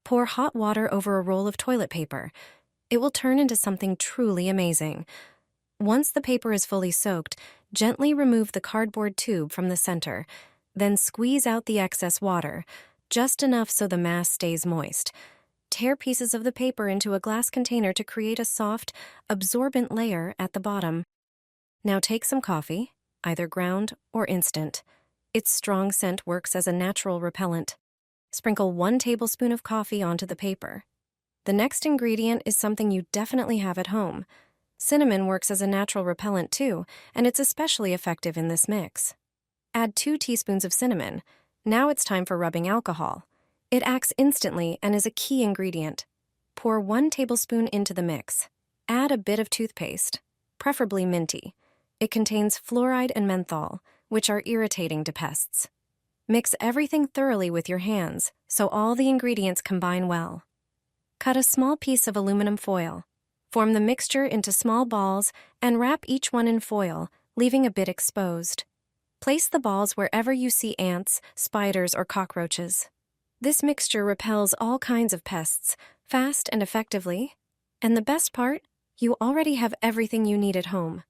Pour hot water over a roll of toilet paper. It will turn into something truly amazing. Once the paper is fully soaked, gently remove the cardboard tube from the center. Then squeeze out the excess water, just enough so the mass stays moist. Tear pieces of the paper into a glass container to create a soft, absorbent layer at the bottom. Now take some coffee, either ground or instant. Its strong scent works as a natural repellent. Sprinkle 1 tablespoon of coffee onto the paper. The next ingredient is something you definitely have at home. Cinnamon works as a natural repellent too, and it's especially effective in this mix. Add 2 teaspoons of cinnamon. Now it's time for rubbing alcohol. It acts instantly and is a key ingredient. Pour 1 tablespoon into the mix. Add a bit of toothpaste, preferably minty. It contains fluoride and menthol, which are irritating to pests. Mix everything thoroughly with your hands so all the ingredients combine well. Cut a small piece of aluminum foil. Form the mixture into small balls and wrap each one in foil, leaving a bit exposed. Place the balls wherever you see ants, spiders, or cockroaches. This mixture repels all kinds of pests, fast and effectively. And the best part, you already have everything you need at home.